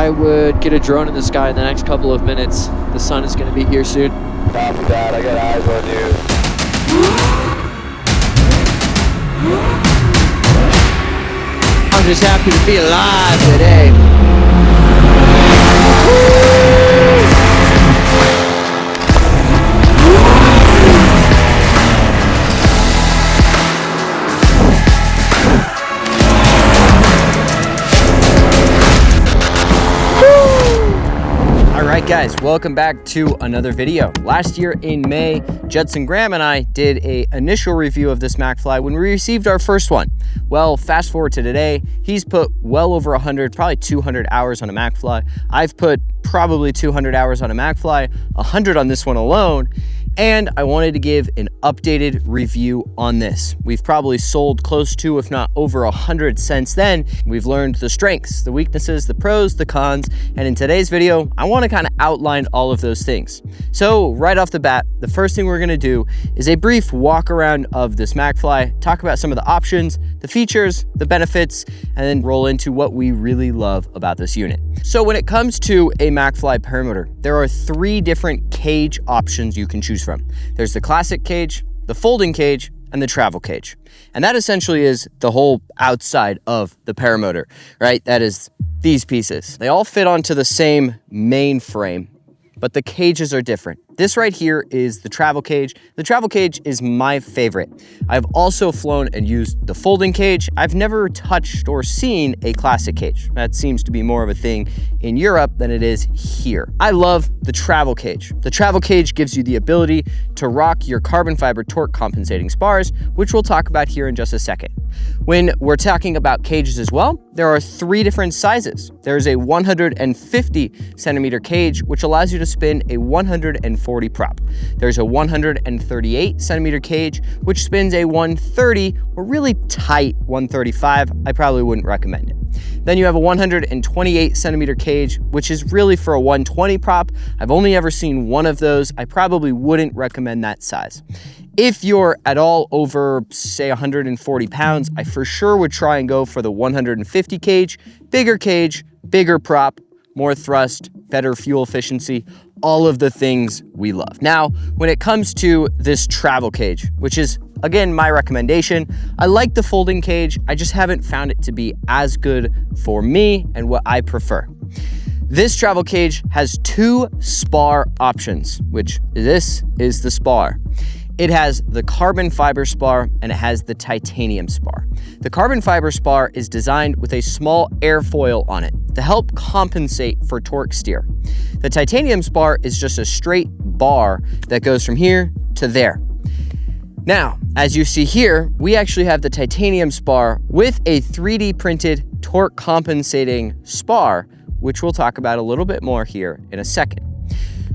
I would get a drone in the sky in the next couple of minutes. The sun is going to be here soon. Copy that, I got eyes on you. I'm just happy to be alive today. Alright guys, welcome back to another video. Last year in May, Judson Graham and I did an initial review of this Macfly when we received our first one. Well, fast forward to today, he's put well over 100, probably 200 hours on a Macfly. I've put probably 200 hours on a Macfly, 100 on this one alone, and I wanted to give an updated review on this. We've probably sold close to, if not over 100 since then. We've learned the strengths, the weaknesses, the pros, the cons, and in today's video, I want to kind of outline all of those things. So right off the bat, the first thing we're going to do is a brief walk around of this Macfly, talk about some of the options, the features, the benefits, and then roll into what we really love about this unit. So when it comes to a Macfly paramotor, there are 3 different cage options you can choose from. There's the classic cage, the folding cage, and the travel cage. And that essentially is the whole outside of the paramotor, right? That is these pieces. They all fit onto the same main frame, but the cages are different. This right here is the travel cage. The travel cage is my favorite. I've also flown and used the folding cage. I've never touched or seen a classic cage. That seems to be more of a thing in Europe than it is here. I love the travel cage. The travel cage gives you the ability to rock your carbon fiber torque compensating spars, which we'll talk about here in just a second. When we're talking about cages as well, there are 3 different sizes. There's a 150 centimeter cage, which allows you to spin a 140 prop. There's a 138 centimeter cage, which spins a 130 or really tight 135. I probably wouldn't recommend it. Then you have a 128 centimeter cage, which is really for a 120 prop. I've only ever seen one of those. I probably wouldn't recommend that size. If you're at all over, say, 140 pounds, I for sure would try and go for the 150 cage, bigger prop, more thrust, better fuel efficiency, all of the things we love. Now, when it comes to this travel cage, which is, again, my recommendation, I like the folding cage. I just haven't found it to be as good for me and what I prefer. This travel cage has 2 spar options, which this is the spar. It has the carbon fiber spar and it has the titanium spar. The carbon fiber spar is designed with a small airfoil on it to help compensate for torque steer. The titanium spar is just a straight bar that goes from here to there. Now, as you see here, we actually have the titanium spar with a 3D printed torque compensating spar, which we'll talk about a little bit more here in a second.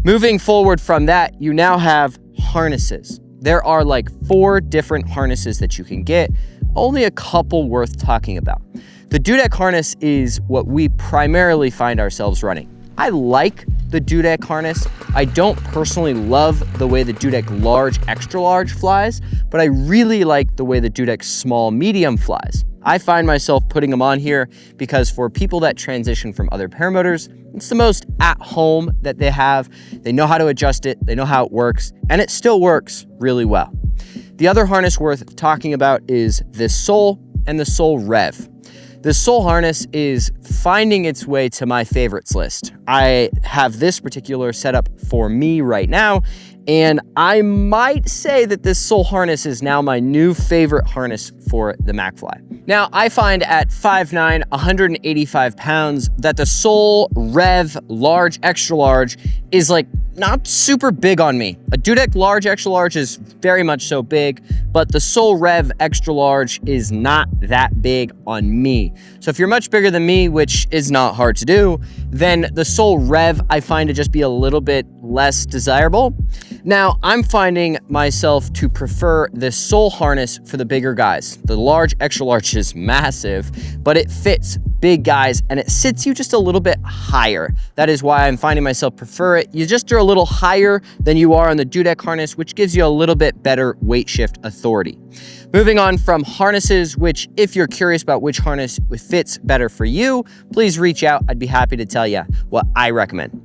Moving forward from that, you now have harnesses. There are like 4 different harnesses that you can get, only a couple worth talking about. The Dudek harness is what we primarily find ourselves running. I like the Dudek harness. I don't personally love the way the Dudek large, extra large flies, but I really like the way the Dudek small, medium flies. I find myself putting them on here because for people that transition from other paramotors, it's the most at home that they have. They know how to adjust it, they know how it works, and it still works really well. The other harness worth talking about is this Soul and the Soul Rev. The Soul harness is finding its way to my favorites list. I have this particular setup for me right now, and I might say that this Soul harness is now my new favorite harness for the Macfly. Now, I find at 5'9", 185 pounds, that the Soul Rev large, extra large is like not super big on me. A Dudek large, extra large is very much so big, but the Soul Rev extra large is not that big on me. So if you're much bigger than me, which is not hard to do, then the Soul Rev I find to just be a little bit less desirable. Now, I'm finding myself to prefer this sole harness for the bigger guys. The large, extra large is massive, but it fits big guys and it sits you just a little bit higher. That is why I'm finding myself prefer it. You just are a little higher than you are on the dudek harness, which gives you a little bit better weight shift authority. Moving on from harnesses, which if you're curious about which harness fits better for you, please reach out. I'd be happy to tell you what I recommend.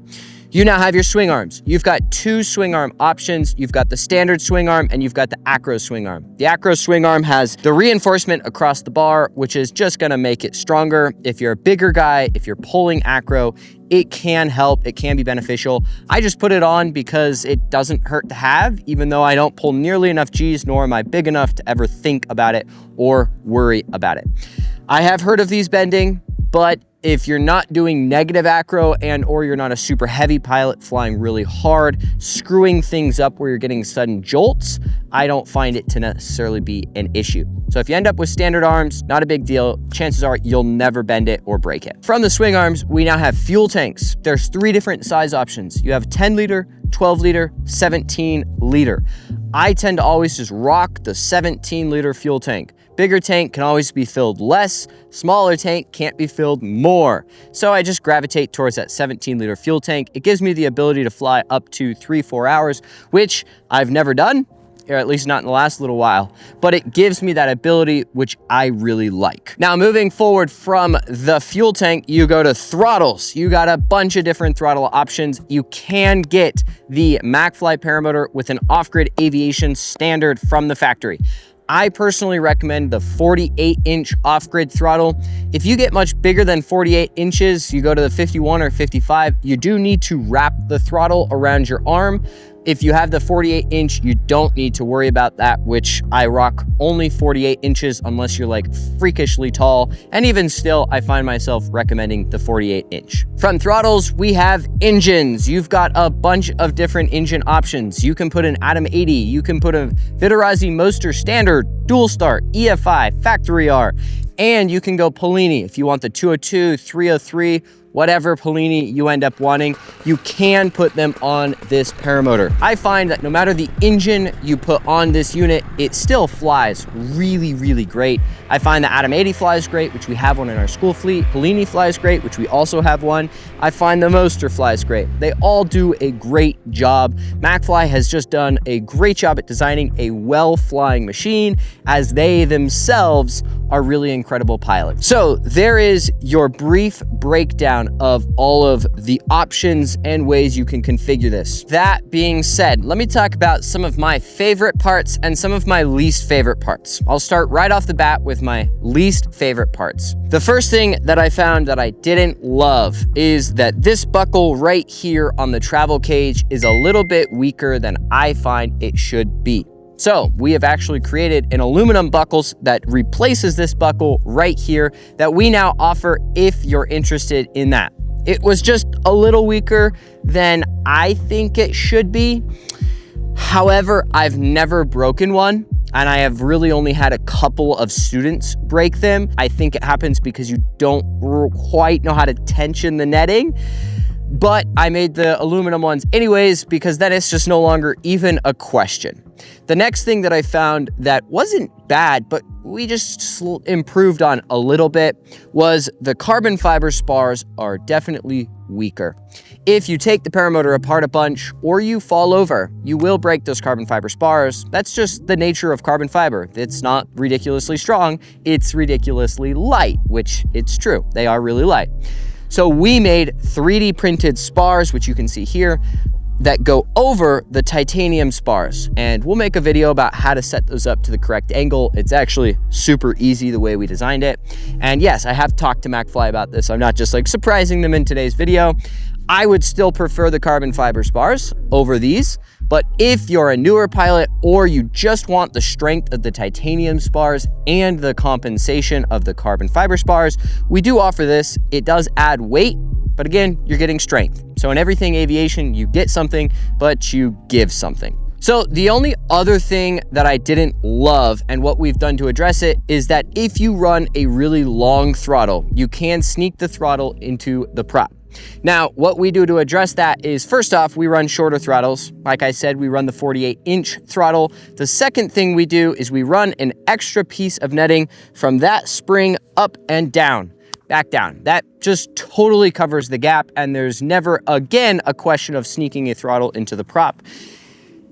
You now have your swing arms. You've got two swing arm options. You've got the standard swing arm and you've got the acro swing arm. The acro swing arm has the reinforcement across the bar, which is just gonna make it stronger. If you're a bigger guy, if you're pulling acro, it can help, it can be beneficial. I just put it on because it doesn't hurt to have, even though I don't pull nearly enough G's, nor am I big enough to ever think about it or worry about it. I have heard of these bending, but if you're not doing negative acro and or you're not a super heavy pilot flying really hard, screwing things up where you're getting sudden jolts, I don't find it to necessarily be an issue. So if you end up with standard arms, not a big deal. Chances are you'll never bend it or break it. From the swing arms, we now have fuel tanks. There's 3 different size options. You have 10 liter, 12 liter, 17 liter. I tend to always just rock the 17 liter fuel tank. Bigger tank can always be filled less, smaller tank can't be filled more. So I just gravitate towards that 17 liter fuel tank. It gives me the ability to fly up to 3-4 hours, which I've never done, or at least not in the last little while, but it gives me that ability, which I really like. Now, moving forward from the fuel tank, you go to throttles. You got a bunch of different throttle options. You can get the Macfly Paramotor with an off-grid aviation standard from the factory. I personally recommend the 48-inch off-grid throttle. If you get much bigger than 48 inches, you go to the 51 or 55, you do need to wrap the throttle around your arm. If you have the 48-inch, you don't need to worry about that, which I rock only 48 inches unless you're like freakishly tall. And even still, I find myself recommending the 48-inch. From throttles, we have engines. You've got a bunch of different engine options. You can put an Atom 80, you can put a Vittorizzi Moster Standard, Dual Start, EFI, Factory R, and you can go Polini if you want the 202, 303, whatever Polini you end up wanting, you can put them on this Paramotor. I find that no matter the engine you put on this unit, it still flies really, really great. I find the Atom 80 flies great, which we have one in our school fleet. Polini flies great, which we also have one. I find the Moster flies great. They all do a great job. Macfly has just done a great job at designing a well-flying machine, as they themselves are really incredible pilots. So there is your brief breakdown of all of the options and ways you can configure this. That being said, let me talk about some of my favorite parts and some of my least favorite parts. I'll start right off the bat with my least favorite parts. The first thing that I found that I didn't love is that this buckle right here on the travel cage is a little bit weaker than I find it should be. So we have actually created an aluminum buckles that replaces this buckle right here that we now offer if you're interested in that. It was just a little weaker than I think it should be. However, I've never broken one, and I have really only had a couple of students break them. I think it happens because you don't quite know how to tension the netting. But I made the aluminum ones anyways, because then it's just no longer even a question. The next thing that I found that wasn't bad, but we just improved on a little bit, was the carbon fiber spars are definitely weaker. If you take the Paramotor apart a bunch or you fall over, you will break those carbon fiber spars. That's just the nature of carbon fiber. It's not ridiculously strong, it's ridiculously light, which it's true, they are really light. So we made 3D printed spars, which you can see here, that go over the titanium spars. And we'll make a video about how to set those up to the correct angle. It's actually super easy the way we designed it. And yes, I have talked to Macfly about this. I'm not just like surprising them in today's video. I would still prefer the carbon fiber spars over these, but if you're a newer pilot or you just want the strength of the titanium spars and the compensation of the carbon fiber spars, we do offer this. It does add weight, but again, you're getting strength. So in everything aviation, you get something, but you give something. So the only other thing that I didn't love and what we've done to address it is that if you run a really long throttle, you can sneak the throttle into the prop. Now, what we do to address that is, first off, we run shorter throttles. Like I said, we run the 48-inch throttle. The second thing we do is we run an extra piece of netting from that spring up and down, back down. That just totally covers the gap, and there's never, again, a question of sneaking a throttle into the prop.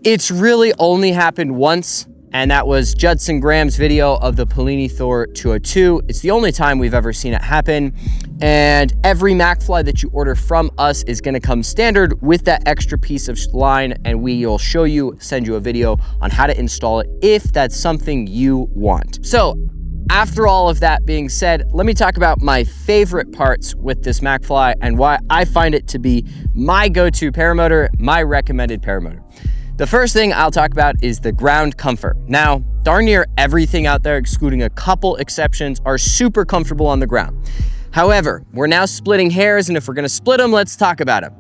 It's really only happened once, and that was Judson Graham's video of the Polini Thor 202. It's the only time we've ever seen it happen. And every Macfly that you order from us is gonna come standard with that extra piece of line, and we'll show you, send you a video on how to install it if that's something you want. So after all of that being said, let me talk about my favorite parts with this Macfly and why I find it to be my go-to paramotor, my recommended paramotor. The first thing I'll talk about is the ground comfort. Now, darn near everything out there, excluding a couple exceptions, are super comfortable on the ground. However, we're now splitting hairs, and if we're gonna split them, let's talk about them.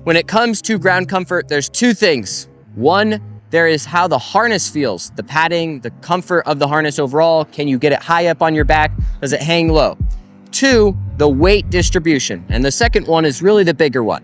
When it comes to ground comfort, there's two things. One, there is how the harness feels, the padding, the comfort of the harness overall. Can you get it high up on your back? Does it hang low? Two, the weight distribution. And the second one is really the bigger one.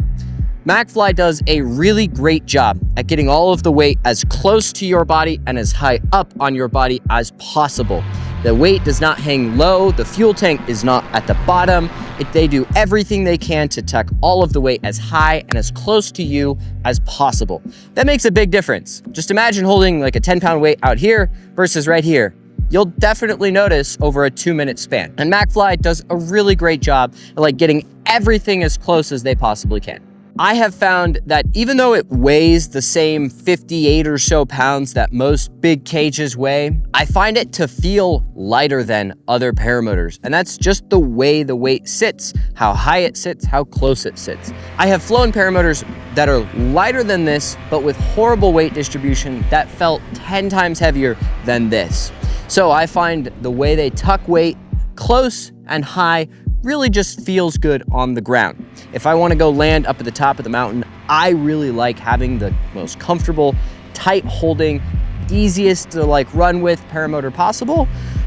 Macfly does a really great job at getting all of the weight as close to your body and as high up on your body as possible. The weight does not hang low, the fuel tank is not at the bottom. They do everything they can to tuck all of the weight as high and as close to you as possible. That makes a big difference. Just imagine holding like a 10-pound weight out here versus right here. You'll definitely notice over a 2-minute span. And Macfly does a really great job at like getting everything as close as they possibly can. I have found that even though it weighs the same 58 or so pounds that most big cages weigh, I find it to feel lighter than other paramotors. And that's just the way the weight sits, how high it sits, how close it sits. I have flown paramotors that are lighter than this, but with horrible weight distribution that felt 10 times heavier than this. So I find the way they tuck weight close and high really just feels good on the ground. If I want to go land up at the top of the mountain, I really like having the most comfortable, tight holding, easiest to like run with paramotor possible,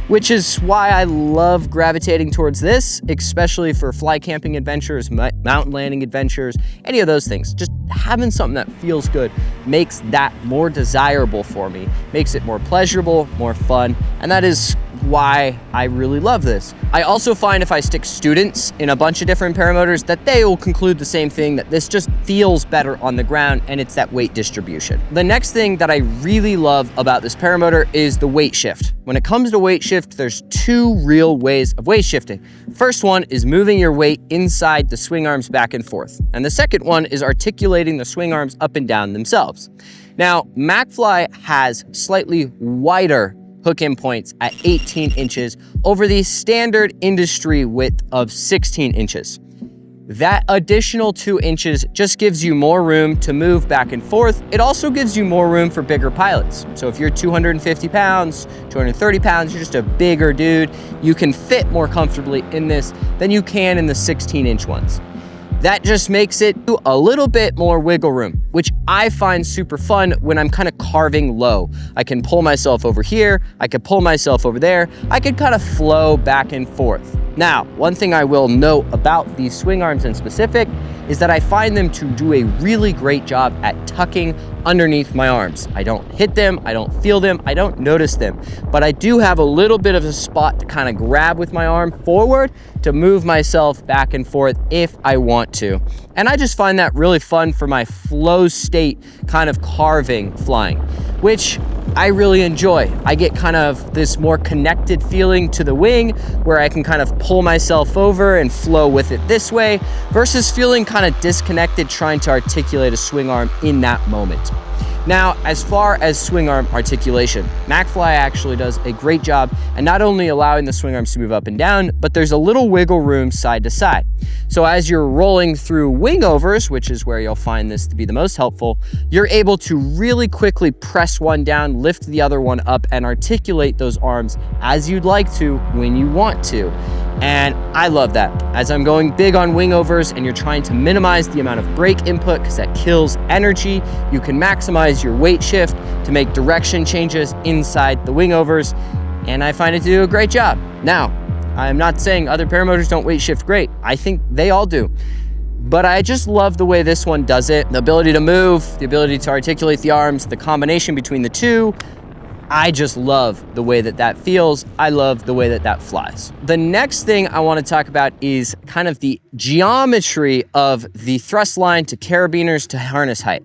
which is why I love gravitating towards this, especially for fly camping adventures, mountain landing adventures, any of those things. Just having something that feels good makes that more desirable for me, makes it more pleasurable, more fun, and that is why I really love this. I also find if I stick students in a bunch of different paramotors that they will conclude the same thing, that this just feels better on the ground, and it's that weight distribution. The next thing that I really love about this paramotor is the weight shift. When it comes to weight shift, there's two real ways of weight shifting. First one is moving your weight inside the swing arms back and forth. And the second one is articulating the swing arms up and down themselves. Now, Macfly has slightly wider hook-in points at 18 inches over the standard industry width of 16 inches. That additional 2 inches just gives you more room to move back and forth. It also gives you more room for bigger pilots. So if you're 250 pounds, 230 pounds, you're just a bigger dude, you can fit more comfortably in this than you can in the 16-inch ones. That just makes it a little bit more wiggle room, which I find super fun when I'm kind of carving low. I can pull myself over here, I could pull myself over there, I could kind of flow back and forth. Now, one thing I will note about these swing arms in specific is that I find them to do a really great job at tucking underneath my arms. I don't hit them, I don't feel them, I don't notice them, but I do have a little bit of a spot to kind of grab with my arm forward to move myself back and forth if I want to. And I just find that really fun for my flow state kind of carving flying, which I really enjoy. I get kind of this more connected feeling to the wing where I can kind of pull myself over and flow with it this way versus feeling kind of disconnected trying to articulate a swing arm in that moment. Now, as far as swing arm articulation, Macfly actually does a great job at not only allowing the swing arms to move up and down, but there's a little wiggle room side to side. So as you're rolling through wing overs, which is where you'll find this to be the most helpful, you're able to really quickly press one down, lift the other one up, and articulate those arms as you'd like to when you want to. And I love that. As I'm going big on wing overs and you're trying to minimize the amount of brake input because that kills energy, you can maximize your weight shift to make direction changes inside the wing overs, and I find it to do a great job. Now, I'm not saying other paramotors don't weight shift great. I think they all do. but I just love the way this one does it. The ability to move, the ability to articulate the arms, the combination between the two. I just love the way that that feels. I love the way that that flies. The next thing I want to talk about is kind of the geometry of the thrust line to carabiners to harness height.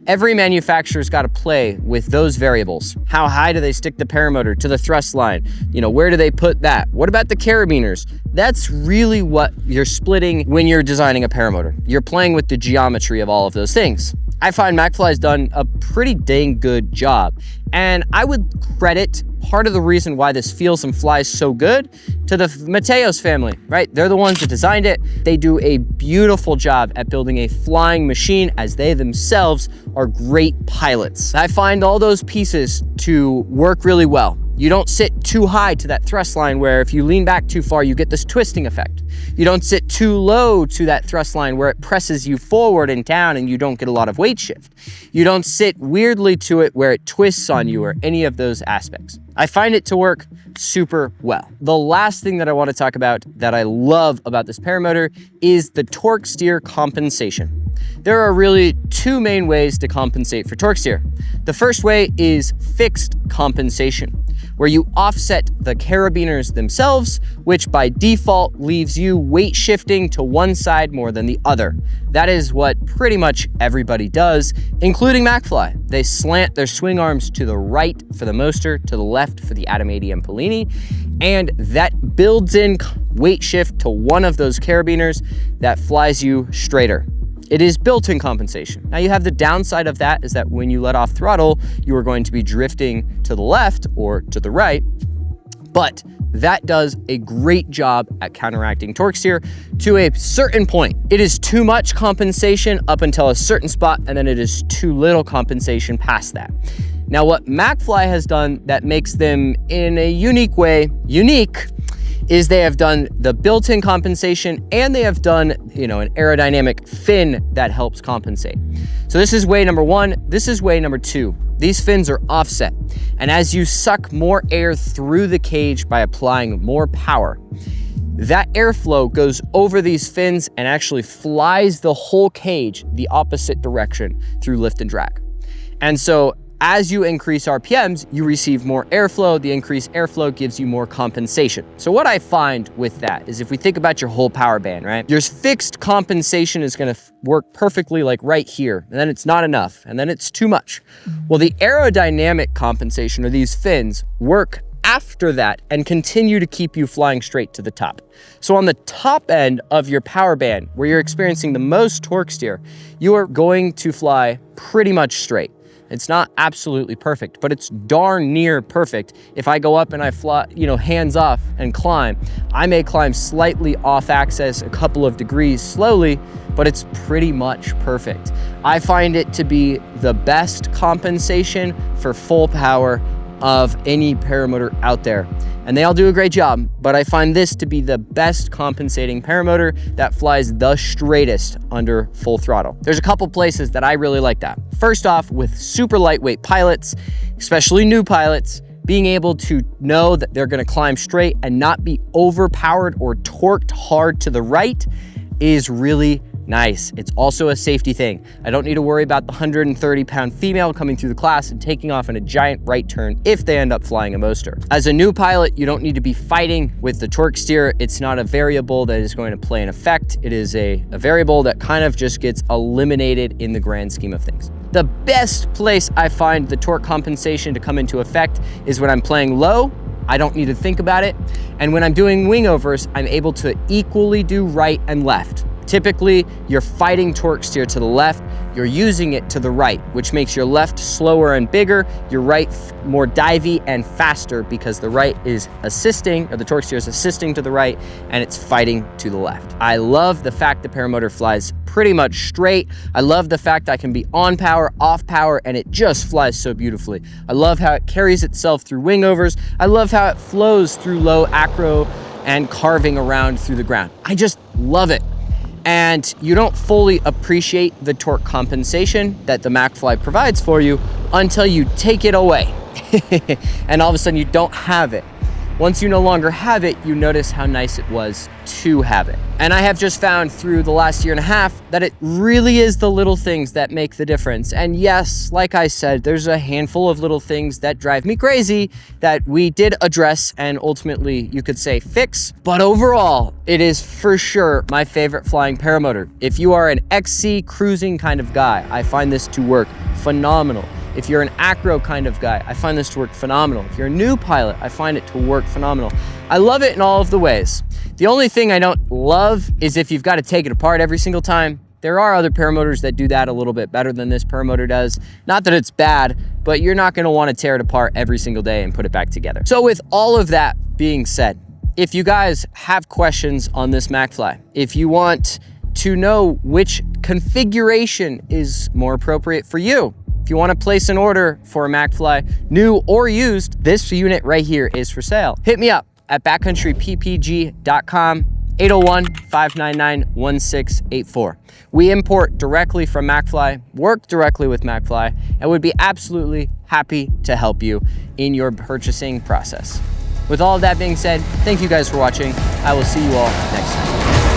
Every manufacturer's got to play with those variables. How high do they stick the paramotor to the thrust line? You know, where do they put that? What about the carabiners? That's really what you're splitting when you're designing a paramotor. You're playing with the geometry of all of those things. I find Macfly's done a pretty dang good job. And I would credit part of the reason why this feels and flies so good to the Mateos family, right? They're the ones that designed it. They do a beautiful job at building a flying machine, as they themselves are great pilots. I find all those pieces to work really well. You don't sit too high to that thrust line where if you lean back too far, you get this twisting effect. You don't sit too low to that thrust line where it presses you forward and down and you don't get a lot of weight shift. You don't sit weirdly to it where it twists on you or any of those aspects. I find it to work super well. The last thing that I want to talk about that I love about this paramotor is the torque steer compensation. There are really two main ways to compensate for torque steer. The first way is fixed compensation, where you offset the carabiners themselves, which by default leaves you weight shifting to one side more than the other. That is what pretty much everybody does, including Macfly. They slant their swing arms to the right for the Moster, to the left for the Atomati and Polini, and that builds in weight shift to one of those carabiners that flies you straighter. It is built-in compensation. Now you have the downside of that is that when you let off throttle, you are going to be drifting to the left or to the right, but that does a great job at counteracting torque steer to a certain point. It is too much compensation up until a certain spot, and then it is too little compensation past that. Now what Macfly has done that makes them in a unique way unique is they have done the built-in compensation and they have done, you know, an aerodynamic fin that helps compensate. So this is way number one, this is way number two. These fins are offset. And as you suck more air through the cage by applying more power, that airflow goes over these fins and actually flies the whole cage the opposite direction through lift and drag. And so as you increase RPMs, you receive more airflow. The increased airflow gives you more compensation. So what I find with that is if we think about your whole power band, right? Your fixed compensation is gonna work perfectly like right here, and then it's not enough, and then it's too much. Well, the aerodynamic compensation, or these fins, work after that and continue to keep you flying straight to the top. So on the top end of your power band, where you're experiencing the most torque steer, you are going to fly pretty much straight. It's not absolutely perfect, but it's darn near perfect. If I go up and I fly, you know, hands off and climb, I may climb slightly off axis a couple of degrees slowly, but it's pretty much perfect. I find it to be the best compensation for full power of any paramotor out there. And they all do a great job, but I find this to be the best compensating paramotor that flies the straightest under full throttle. There's a couple places that I really like that. First off, with super lightweight pilots, especially new pilots, being able to know that they're gonna climb straight and not be overpowered or torqued hard to the right is really nice. It's also a safety thing. I don't need to worry about the 130-pound female coming through the class and taking off in a giant right turn if they end up flying a Moster. As a new pilot, you don't need to be fighting with the torque steer. It's not a variable that is going to play an effect. It is a variable that kind of just gets eliminated in the grand scheme of things. The best place I find the torque compensation to come into effect is when I'm playing low. I don't need to think about it. And when I'm doing wingovers, I'm able to equally do right and left. Typically, you're fighting torque steer to the left, you're using it to the right, which makes your left slower and bigger, your right more divey and faster because the right is assisting, or the torque steer is assisting to the right, and it's fighting to the left. I love the fact the paramotor flies pretty much straight. I love the fact I can be on power, off power, and it just flies so beautifully. I love how it carries itself through wingovers. I love how it flows through low acro and carving around through the ground. I just love it. And you don't fully appreciate the torque compensation that the Macfly provides for you until you take it away. And all of a sudden you don't have it. Once you no longer have it, you notice how nice it was to have it. And I have just found through the last year and a half that it really is the little things that make the difference. And yes, like I said, there's a handful of little things that drive me crazy that we did address and ultimately, you could say, fix. But overall, it is for sure my favorite flying paramotor. If you are an XC cruising kind of guy, I find this to work phenomenal. If you're an acro kind of guy, I find this to work phenomenal. If you're a new pilot, I find it to work phenomenal. I love it in all of the ways. The only thing I don't love is if you've got to take it apart every single time. There are other paramotors that do that a little bit better than this paramotor does. Not that it's bad, but you're not gonna wanna tear it apart every single day and put it back together. So with all of that being said, if you guys have questions on this Macfly, if you want to know which configuration is more appropriate for you, if you want to place an order for a Macfly, new or used, this unit right here is for sale. Hit me up at backcountryppg.com, 801-599-1684. We import directly from Macfly, work directly with Macfly, and would be absolutely happy to help you in your purchasing process. With all of that being said, thank you guys for watching. I will see you all next time.